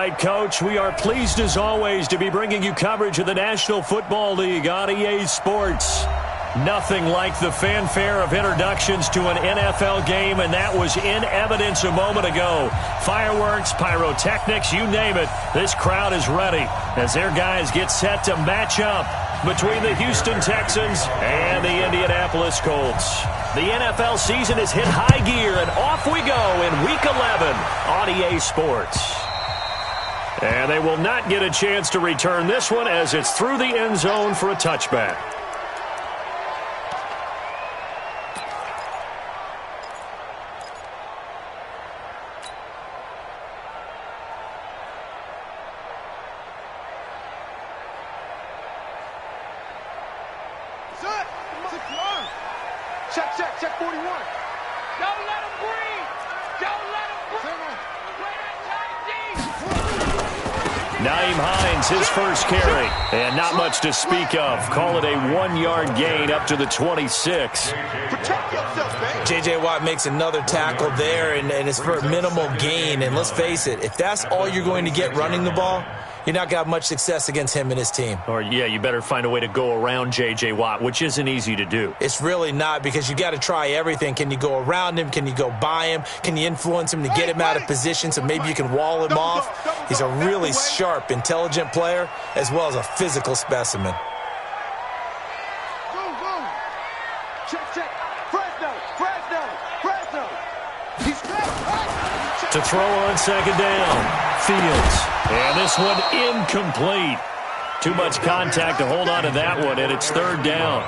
right, Coach. We are pleased, as always, to be bringing you coverage of the National Football League on EA Sports. Nothing like the fanfare of introductions to an NFL game, and that was in evidence a moment ago. Fireworks, pyrotechnics, you name it. This crowd is ready as their guys get set to match up between the Houston Texans and the Indianapolis Colts. The NFL season has hit high gear, and off we go in Week 11 on EA Sports. And they will not get a chance to return this one as it's through the end zone for a touchback. Check 41. Don't let him breathe. Don't let him breathe. Naeem Hines, his first carry. And not much to speak of. Call it a 1-yard gain up to the 26. Protect yourself, man. JWUB makes another tackle there, and it's for a minimal gain. And let's face it, if that's all you're going to get running the ball, you're not going to have much success against him and his team. Or, yeah, you better find a way to go around J.J. Watt, which isn't easy to do. It's really not, because you got to try everything. Can you go around him? Can you go by him? Can you influence him to get him out of position so maybe you can wall him off? He's a really sharp, intelligent player as well as a physical specimen. Check. Fresno. He's To throw on second down. Fields. And this one incomplete. Too much contact to hold on to that one, and it's third down.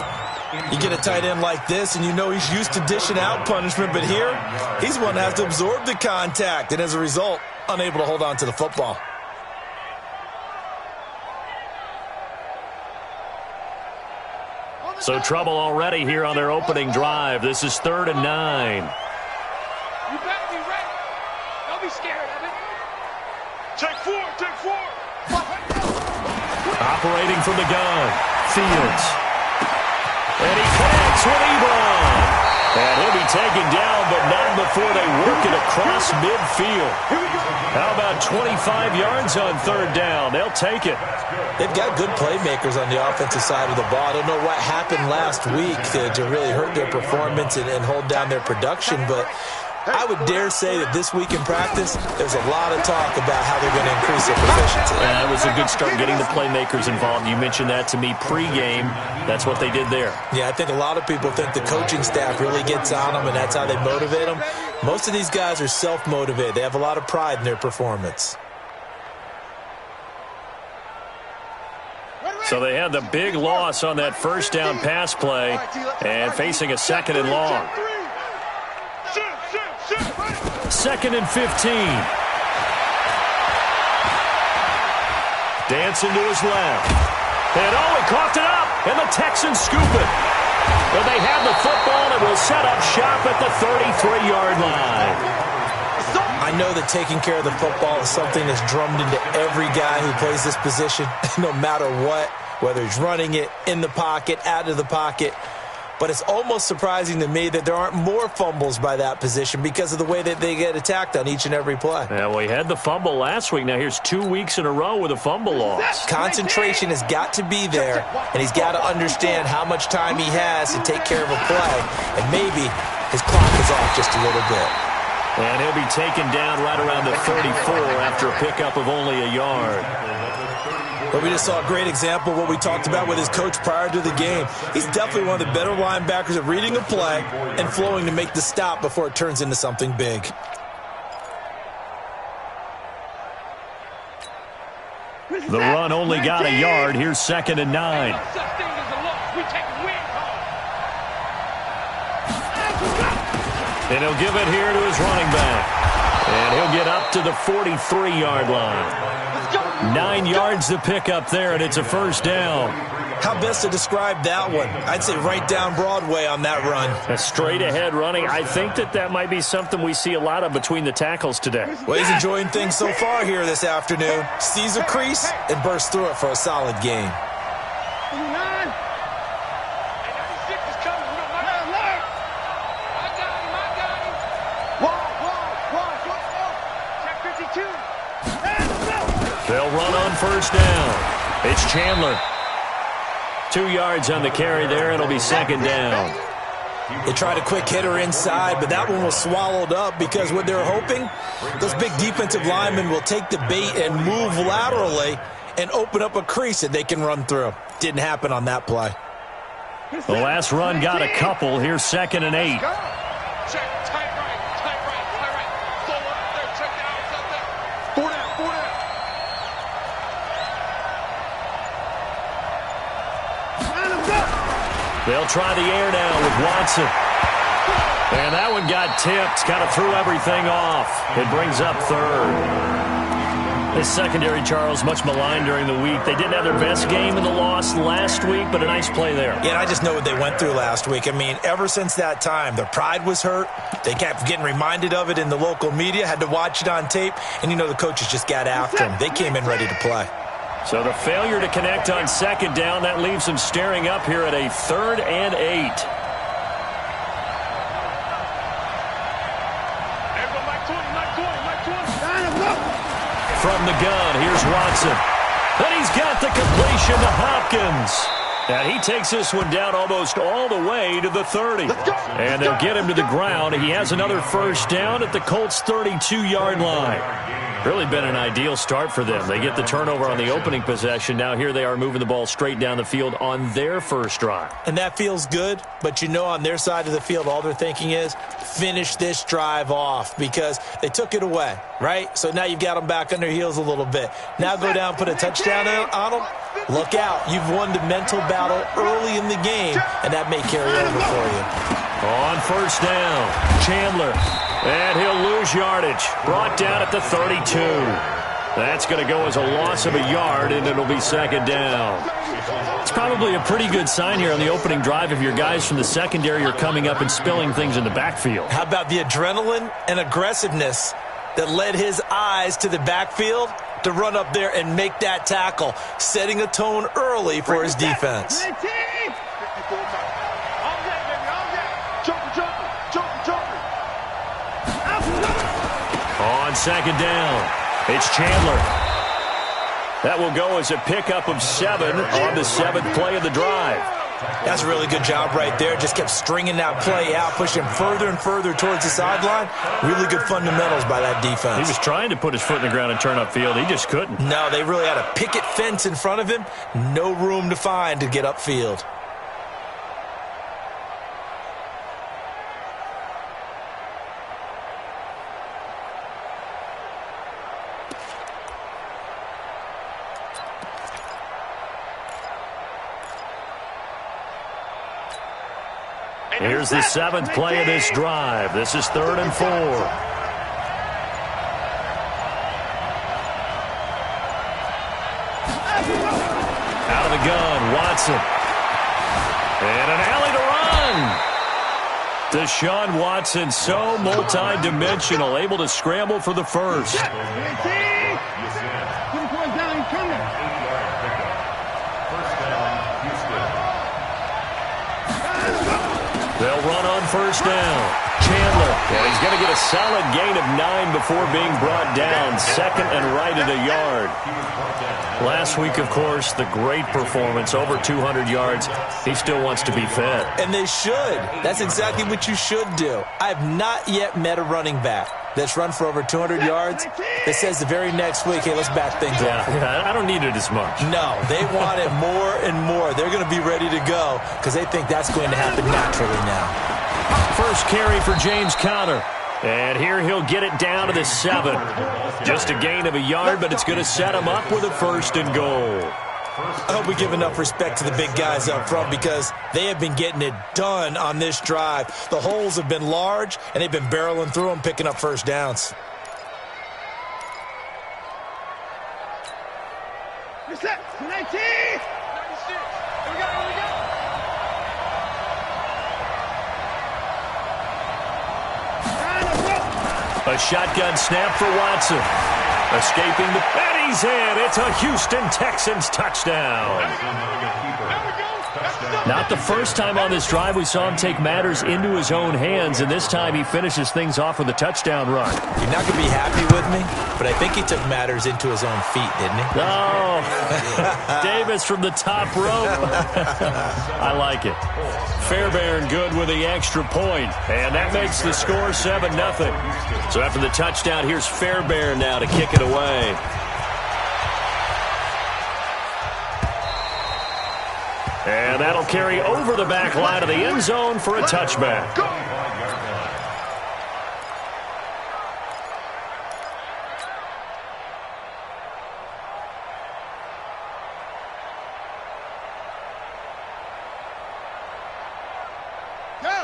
You get a tight end like this, and you know he's used to dishing out punishment, but here, he's one that has to absorb the contact, and as a result, unable to hold on to the football. So trouble already here on their opening drive. This is 3rd and 9. You better be ready. Don't be scared of it. Take four. Operating from the gun. Fields. And he connects with Ebron. And he'll be taken down, but not before they work it across midfield. How about 25 yards on 3rd down? They'll take it. They've got good playmakers on the offensive side of the ball. I don't know what happened last week to really hurt their performance and hold down their production, but I would dare say that this week in practice, there's a lot of talk about how they're going to increase their proficiency. Yeah, it was a good start getting the playmakers involved. You mentioned that to me pregame. That's what they did there. Yeah, I think a lot of people think the coaching staff really gets on them, and that's how they motivate them. Most of these guys are self-motivated. They have a lot of pride in their performance. So they had the big loss on that first down pass play and facing a 2nd and long. 2nd and 15. Dancing to his left. And he coughed it up, and the Texans scoop it. But they have the football and will set up shop at the 33-yard line. I know that taking care of the football is something that's drummed into every guy who plays this position, no matter what, whether he's running it, in the pocket, out of the pocket. But it's almost surprising to me that there aren't more fumbles by that position because of the way that they get attacked on each and every play. Yeah, well, he had the fumble last week. Now here's 2 weeks in a row with a fumble loss. Concentration has got to be there, and he's got to understand how much time he has to take care of a play. And maybe his clock is off just a little bit. And he'll be taken down right around the 34 after a pickup of only a yard. But we just saw a great example of what we talked about with his coach prior to the game. He's definitely one of the better linebackers at reading a play and flowing to make the stop before it turns into something big. The run only got a yard. Here's 2nd and 9. And he'll give it here to his running back. And he'll get up to the 43-yard line. 9 yards to pick up there, and it's a first down. How best to describe that one? I'd say right down Broadway on that run. A straight-ahead running. I think that might be something we see a lot of between the tackles today. Well, he's enjoying things so far here this afternoon. Sees a crease and bursts through it for a solid gain. They'll run on first down. It's Chandler. 2 yards on the carry there. It'll be second down. They tried a quick hitter inside, but that one was swallowed up because what they're hoping, those big defensive linemen will take the bait and move laterally and open up a crease that they can run through. Didn't happen on that play. The last run got a couple. Here's 2nd and 8. Check, tight right, tight right, tight right. Full up there, check the outs up there. 4 down, 4 down. They'll try the air now with Watson. And that one got tipped. Kind of threw everything off. It brings up 3rd. This secondary, Charles, much maligned during the week. They didn't have their best game in the loss last week, but a nice play there. Yeah, and I just know what they went through last week. I mean, ever since that time, their pride was hurt. They kept getting reminded of it in the local media, had to watch it on tape, and, you know, the coaches just got after them. They came in ready to play. So the failure to connect on 2nd down, that leaves them staring up here at a 3rd and 8. From the gun, here's Watson. And he's got the completion to Hopkins. And he takes this one down almost all the way to the 30. And they'll get him to the ground. He has another first down at the Colts' 32-yard line. Really been an ideal start for them. They get the turnover on the opening possession. Now here they are moving the ball straight down the field on their first drive. And that feels good, but you know on their side of the field all they're thinking is finish this drive off because they took it away, right? So now you've got them back on their heels a little bit. Now go down, put a touchdown on them. Look out. You've won the mental battle early in the game, and that may carry over for you. On first down, Chandler. And he'll lose yardage. Brought down at the 32. That's going to go as a loss of a yard, and it'll be 2nd down. It's probably a pretty good sign here on the opening drive if your guys from the secondary are coming up and spilling things in the backfield. How about the adrenaline and aggressiveness that led his eyes to the backfield to run up there and make that tackle, setting a tone early for his defense. On 2nd down, it's Chandler. That will go as a pickup of 7 on the 7th play of the drive. That's a really good job right there. Just kept stringing that play out, pushing further and further towards the sideline. Really good fundamentals by that defense. He was trying to put his foot in the ground and turn upfield. He just couldn't. No, they really had a picket fence in front of him. No room to find to get upfield. Here's the 7th play of this drive. This is 3rd and 4. Out of the gun, Watson. And an alley to run. Deshaun Watson, so multi-dimensional, able to scramble for the first. They'll run on first down. Chandler, and he's going to get a solid gain of 9 before being brought down. 2nd and right at a yard. Last week, of course, the great performance, over 200 yards. He still wants to be fed. And they should. That's exactly what you should do. I have not yet met a running back that's run for over 200 yards that says the very next week, hey, let's back things up. Yeah, I don't need it as much. No, they want it more and more. They're going to be ready to go because they think that's going to happen naturally now. First carry for James Conner. And here he'll get it down to the 7. Just a gain of a yard, but it's going to set him up with a 1st and goal. I hope we give enough respect to the big guys up front because they have been getting it done on this drive. The holes have been large, and they've been barreling through them, picking up first downs. You're set. 19. 96. Here we go. Here we go. A shotgun snap for Watson. Escaping the... And he's in. It's a Houston Texans touchdown. Not the first time on this drive we saw him take matters into his own hands, and this time he finishes things off with a touchdown run. You're not going to be happy with me, but I think he took matters into his own feet, didn't he? Oh, Davis from the top rope. I like it. Fairbairn good with the extra point, and that makes the score 7-0. So after the touchdown, here's Fairbairn now to kick it away. And that'll carry over the back line of the end zone for a touchback.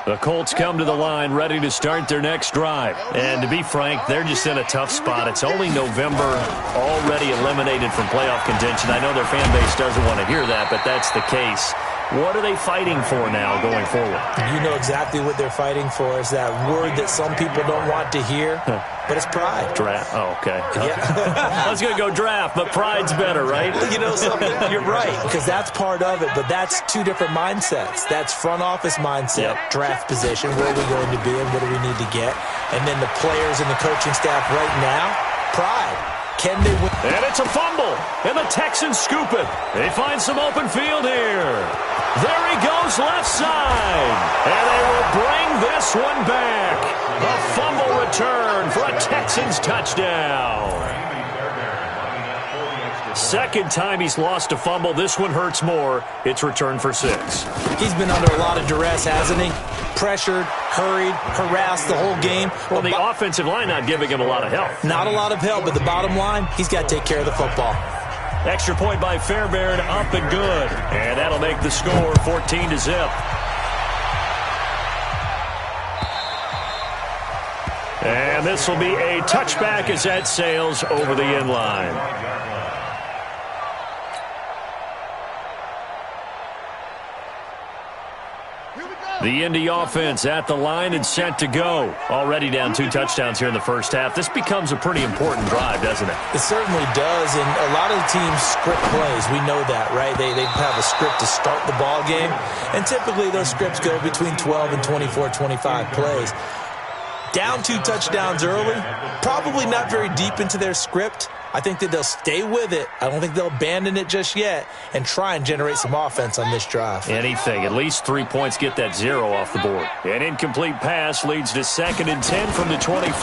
The Colts come to the line ready to start their next drive. And to be frank, they're just in a tough spot. It's only November, already eliminated from playoff contention. I know their fan base doesn't want to hear that, but that's the case. What are they fighting for now going forward? You know exactly what they're fighting for. Is that word that some people don't want to hear, but it's pride. Draft. Oh, okay. Yeah. I was going to go draft, but pride's better, right? You know something? You're right, because that's part of it, but that's two different mindsets. That's front office mindset, draft position, where are we going to be and what do we need to get? And then the players and the coaching staff right now, pride. Can they win? And it's a fumble, and the Texans scoop it. They find some open field here. There he goes left side, and they will bring this one back. A fumble return for a Texans touchdown. Second time he's lost a fumble. This one hurts more. It's returned for 6. He's been under a lot of duress, hasn't he? Pressured, hurried, harassed the whole game. Well, the offensive line not giving him a lot of help. Not a lot of help, but the bottom line, he's got to take care of the football. Extra point by Fairbairn, up and good. And that'll make the score 14-0. And this will be a touchback as that sails over the end line. The Indy offense at the line and set to go. Already down 2 touchdowns here in the first half. This becomes a pretty important drive, doesn't it? It certainly does, and a lot of the teams script plays. We know that, right? They have a script to start the ball game, and typically those scripts go between 12 and 24, 25 plays. Down 2 touchdowns early, probably not very deep into their script. I think that they'll stay with it. I don't think they'll abandon it just yet and try and generate some offense on this drive. Anything. At least 3 points get that 0 off the board. An incomplete pass leads to 2nd and 10 from the 25.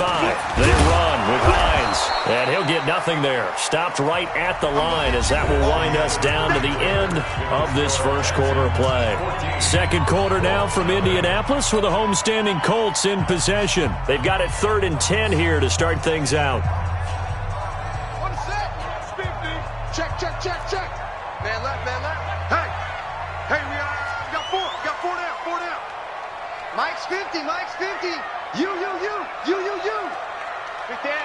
They run with Hines, and he'll get nothing there. Stopped right at the line as that will wind us down to the end of this first quarter of play. Second quarter now from Indianapolis with the homestanding Colts in possession. They've got it 3rd and 10 here to start things out. Check. Man left. Hey, we got 4. Got 4 down. Mike's 50. You. Pick that.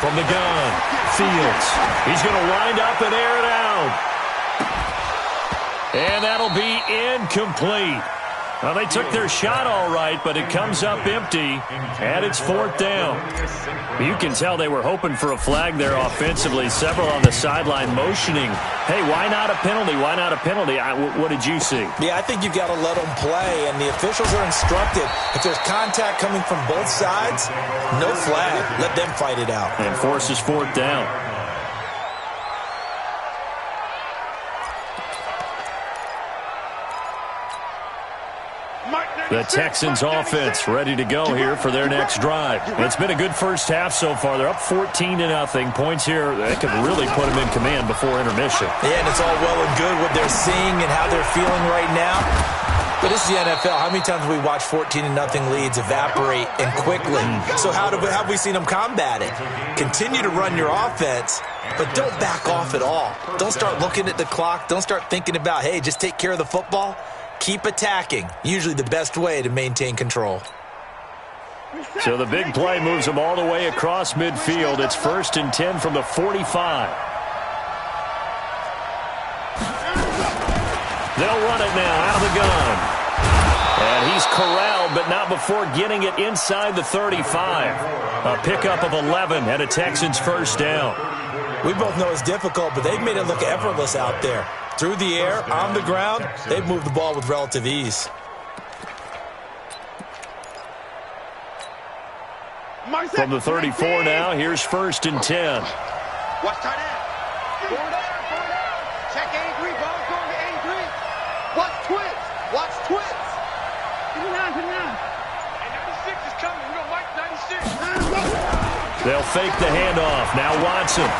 From the gun, Fields. He's going to wind up and air it out. And that'll be incomplete. Well, they took their shot all right, but it comes up empty, and it's 4th down. You can tell they were hoping for a flag there offensively. Several on the sideline motioning, hey, why not a penalty? What did you see? Yeah, I think you've got to let them play, and the officials are instructed. If there's contact coming from both sides, no flag. Let them fight it out. And forces 4th down. The Texans offense ready to go here for their next drive. It's been a good first half so far. They're up 14-0. Points here, they could really put them in command before intermission. Yeah, and it's all well and good what they're seeing and how they're feeling right now. But this is the NFL. How many times have we watched 14-0 leads evaporate and quickly? So how have we seen them combat it? Continue to run your offense, but don't back off at all. Don't start looking at the clock. Don't start thinking about, hey, just take care of the football. Keep attacking. Usually the best way to maintain control. So the big play moves them all the way across midfield. It's 1st and 10 from the 45. They'll run it now out of the gun. And he's corralled, but not before getting it inside the 35. A pickup of 11 and a Texans first down. We both know it's difficult, but they've made it look effortless out there. Through the air, on the ground, they've moved the ball with relative ease. From the 34 now, here's 1st and 10. Watch tight end. 4 down. Check 83, ball going to 83. Watch twins. Watch twins. Put it down. And 96 is coming. We don't like 96. They'll fake the handoff. Now Watson.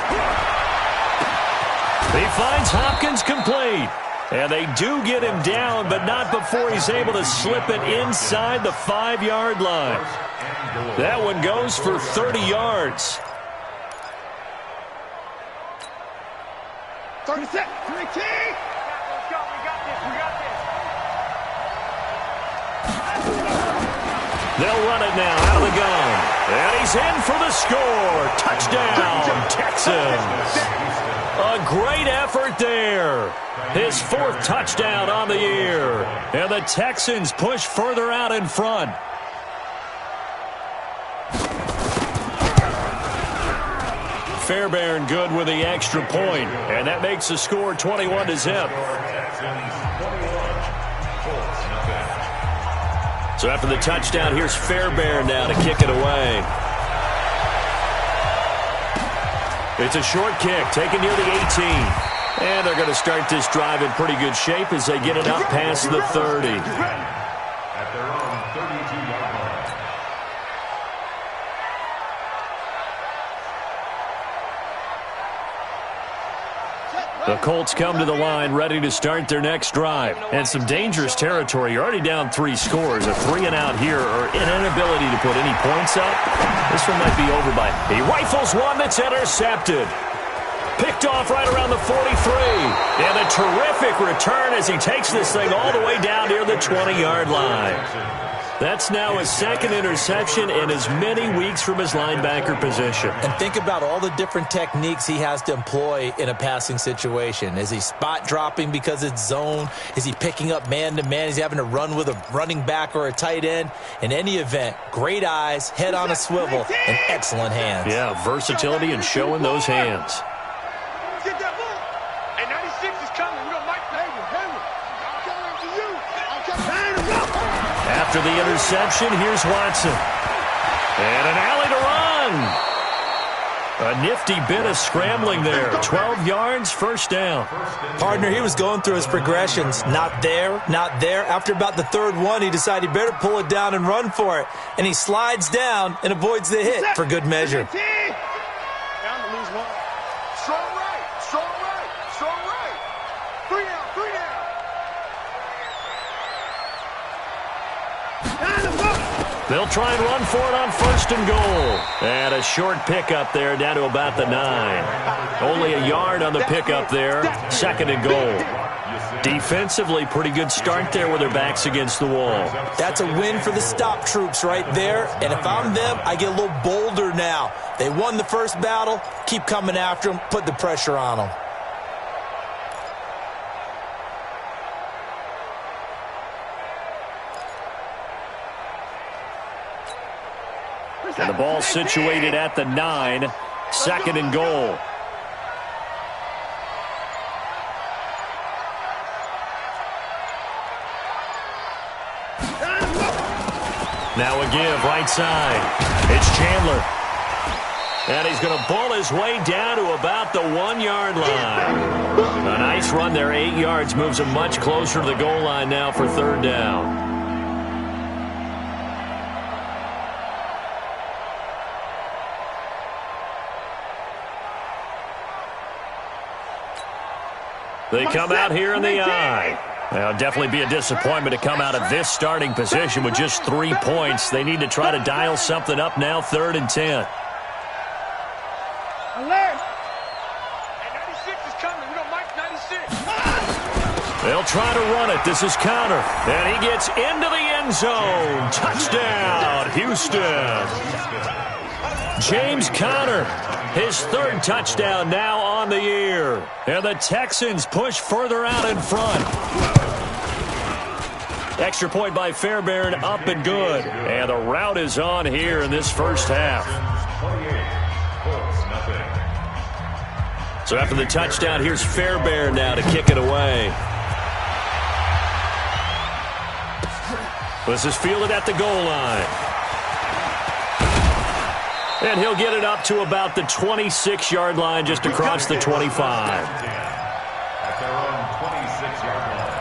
He finds Hopkins complete. And they do get him down, but not before he's able to slip it inside the 5-yard line. That one goes for 30 yards. 36, 3 Let's go. We got this. They'll run it now out of the gun. And he's in for the score. Touchdown, Texans. A great effort there. His 4th touchdown on the year. And the Texans push further out in front. Fairbairn good with the extra point, and that makes the score 21-0. So after the touchdown, here's Fairbairn now to kick it away. It's a short kick, taken near the 18. And they're going to start this drive in pretty good shape as they get it up past the 30. At their own 32-yard line. The Colts come to the line ready to start their next drive. And some dangerous territory. You're already down 3 scores. A 3-and-out here or an inability to put any points up. This one might be over by. He rifles one that's intercepted. Picked off right around the 43. And a terrific return as he takes this thing all the way down near the 20-yard line. That's now his 2nd interception in as many weeks from his linebacker position. And think about all the different techniques he has to employ in a passing situation. Is he spot dropping because it's zone? Is he picking up man-to-man? Is he having to run with a running back or a tight end? In any event, great eyes, head on a swivel, and excellent hands. Yeah, versatility and showing those hands. Get that ball. And 96 is coming. We don't like that. I'm coming to you. I'm coming to you. After the interception, here's Watson. And an alley to run. A nifty bit of scrambling there. 12 yards, 1st down. Partner, he was going through his progressions. Not there, not there. After about the 3rd one, he decided he better pull it down and run for it. And he slides down and avoids the hit for good measure. Down to lose one. Strong right. 3 down. They'll try and run for it on 1st and goal. And a short pickup there down to about the 9. Only a yard on the pickup there. 2nd and goal. Defensively, pretty good start there with their backs against the wall. That's a win for the stop troops right there. And if I'm them, I get a little bolder now. They won the first battle. Keep coming after them. Put the pressure on them. And the ball situated at the 9. 2nd and goal. Now a give right side. It's Chandler. And he's going to ball his way down to about the 1-yard line. A nice run there. 8 yards moves him much closer to the goal line now for 3rd down. They come out here in the eye. Well, definitely be a disappointment to come out of this starting position with just 3 points. They need to try to dial something up now, 3rd and 10. Alert! And 96 is coming. We don't like 96. They'll try to run it. This is Conner. And he gets into the end zone. Touchdown, Houston. James Conner. His 3rd touchdown now on the year. And the Texans push further out in front. Extra point by Fairbairn, up and good. And the route is on here in this first half. So after the touchdown, here's Fairbairn now to kick it away. This is fielded at the goal line. And he'll get it up to about the 26-yard line, just across the 25. At their own 26-yard line.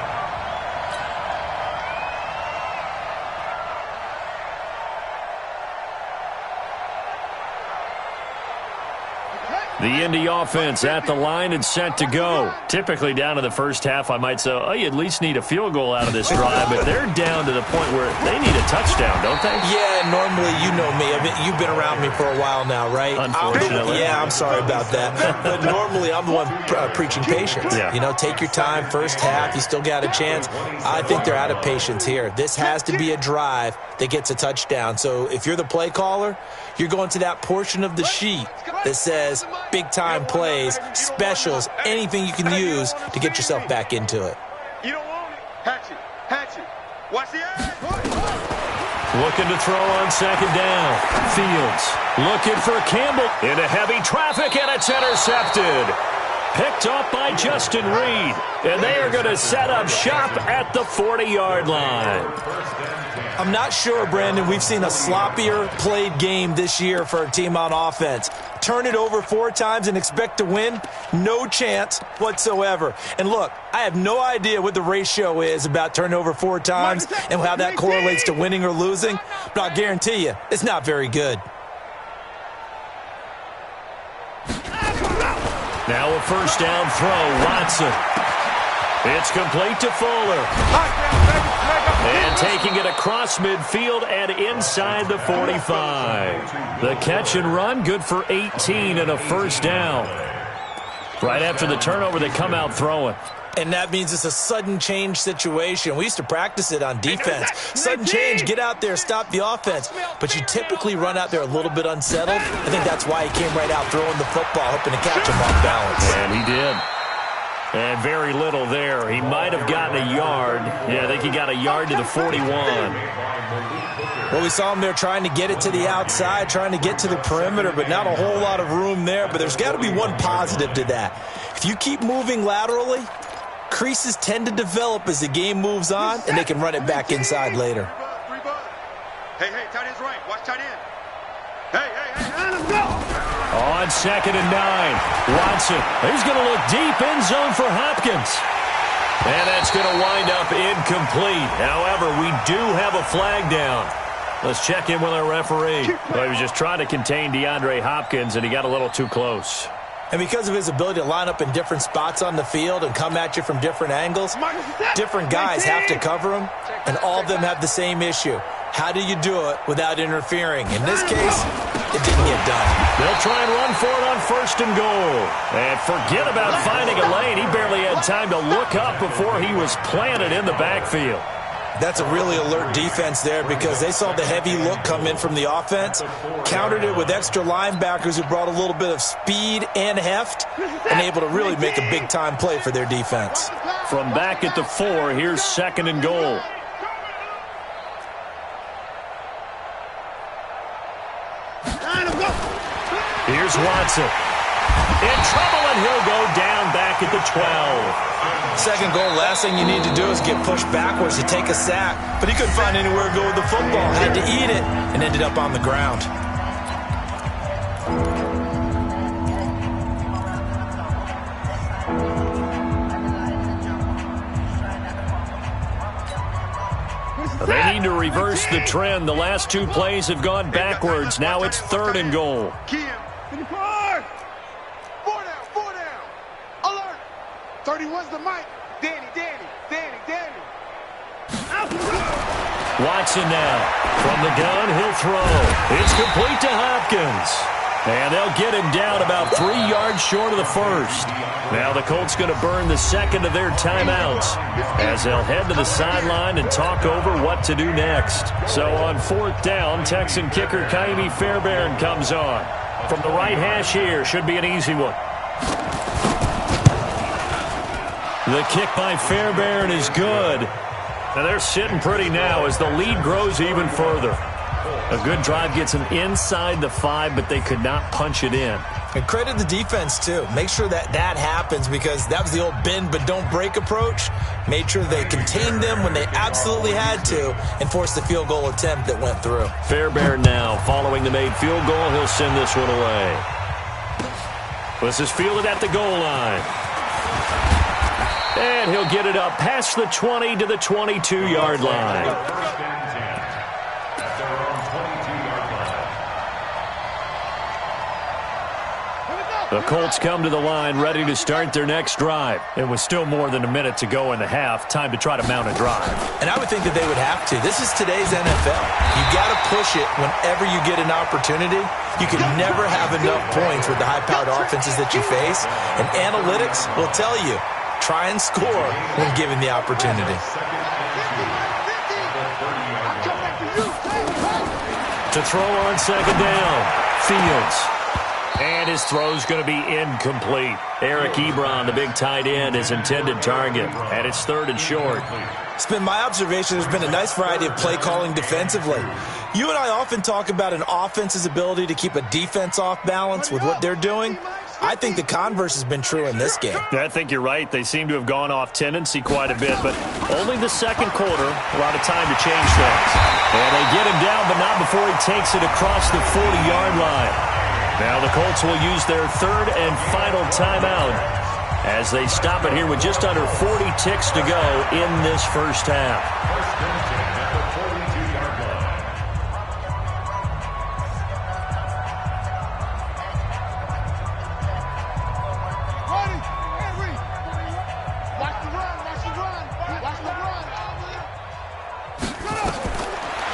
The Indy offense at the line and set to go. Typically down to the first half, I might say, oh, you at least need a field goal out of this drive, but they're down to the point where they need a touchdown, don't they? Yeah, normally, you know me. I mean, you've been around me for a while now, right? Unfortunately. I'm sorry about that. But normally, I'm the one preaching patience. Yeah. You know, take your time. First half, you still got a chance. I think they're out of patience here. This has to be a drive that gets a touchdown. So if you're the play caller, you're going to that portion of the sheet that says big-time plays, specials, anything you can use to get yourself back into it. You don't want it. Hatchet. Watch the edge. Looking to throw on second down. Fields looking for Campbell. Into heavy traffic, and it's intercepted. Picked up by Justin Reed. And they are going to set up shop at the 40-yard line. I'm not sure, Brandon, we've seen a sloppier played game this year for a team on offense. Turn it over 4 times and expect to win? No chance whatsoever. And look, I have no idea what the ratio is about turning over 4 times and how that correlates to winning or losing, but I'll guarantee you, it's not very good. Now a first down throw, Watson. It's complete to Fuller. And taking it across midfield and inside the 45. The catch and run, good for 18 and a first down. Right after the turnover, they come out throwing. And that means it's a sudden change situation. We used to practice it on defense. Sudden change, get out there, stop the offense. But you typically run out there a little bit unsettled. I think that's why he came right out throwing the football, hoping to catch him off balance. And he did. And very little there. He might have gotten a yard. Yeah, I think he got a yard to the 41. Well, we saw him there trying to get it to the outside, trying to get to the perimeter, but not a whole lot of room there. But there's got to be one positive to that. If you keep moving laterally, creases tend to develop as the game moves on, and they can run it back inside later. Hey, tight end's right. Watch tight end. Hey, let him go. On second and 9, Watson. He's going to look deep end zone for Hopkins. And that's going to wind up incomplete. However, we do have a flag down. Let's check in with our referee. Well, he was just trying to contain DeAndre Hopkins, and he got a little too close. And because of his ability to line up in different spots on the field and come at you from different angles, different guys have to cover him, and all of them have the same issue. How do you do it without interfering? In this case, it didn't get done. They'll try and run for it on first and goal. And forget about finding a lane. He barely had time to look up before he was planted in the backfield. That's a really alert defense there because they saw the heavy look come in from the offense, countered it with extra linebackers who brought a little bit of speed and heft, and able to really make a big-time play for their defense. From back at the 4, here's second and goal. Here's Watson. In trouble, and he'll go down back at the 12. Second goal, last thing you need to do is get pushed backwards to take a sack. But he couldn't find anywhere to go with the football. Had to eat it and ended up on the ground. They need to reverse the trend. The last 2 plays have gone backwards. Now it's third and goal. In the car. 4 down. Alert. 31's the mic. Danny. Watson now. From the gun, he'll throw. It's complete to Hopkins. And they'll get him down about 3 yards short of the first. Now the Colts going to burn the second of their timeouts as they'll head to the sideline and talk over what to do next. So on 4th down, Texan kicker Kaimi Fairbairn comes on. From the right hash here, should be an easy one. The kick by Fairbairn is good. Now they're sitting pretty now as the lead grows even further. A good drive gets them inside the 5, but they could not punch it in. And credit the defense, too. Make sure that happens, because that was the old bend but don't break approach. Made sure they contained them when they absolutely had to and forced the field goal attempt that went through. Fairbairn now following the made field goal. He'll send this one away. This is fielded at the goal line. And he'll get it up past the 20 to the 22-yard line. The Colts come to the line ready to start their next drive. It was still more than a minute to go in the half. Time to try to mount a drive. And I would think that they would have to. This is today's NFL. You got to push it whenever you get an opportunity. You can never have enough points with the high-powered offenses that you face. And analytics will tell you, try and score when given the opportunity. To throw on second down, Fields. And his throw's going to be incomplete. Eric Ebron, the big tight end, his intended target. And it's 3rd and short. It's been my observation there's been a nice variety of play calling defensively. You and I often talk about an offense's ability to keep a defense off balance with what they're doing. I think the converse has been true in this game. I think you're right. They seem to have gone off tendency quite a bit, but only the second quarter. A lot of time to change things. And they get him down, but not before he takes it across the 40-yard line. Now the Colts will use their 3rd and final timeout as they stop it here with just under 40 ticks to go in this first half.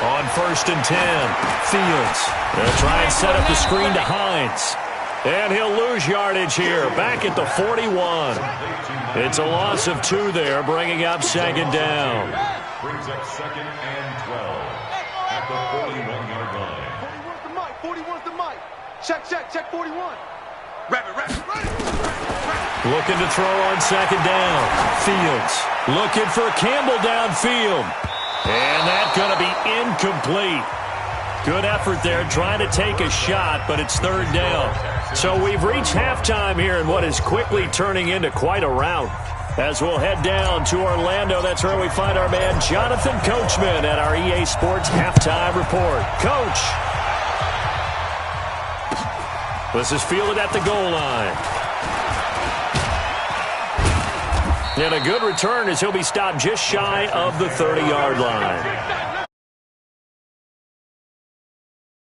On 1st and 10, Fields. They'll try and set up the screen to Hines. And he'll lose yardage here, back at the 41. It's a loss of 2 there, bringing up second down. Brings up 2nd and 12 at the 41-yard line. 41's the mic. Check 41. Rabbit. Looking to throw on second down. Fields looking for Campbell downfield. And that's going to be incomplete. Good effort there trying to take a shot, but it's 3rd down. So we've reached halftime here in what is quickly turning into quite a rout. As we'll head down to Orlando, that's where we find our man Jonathan Coachman at our EA Sports Halftime Report. Coach. This is fielded at the goal line. And a good return as he'll be stopped just shy of the 30-yard line.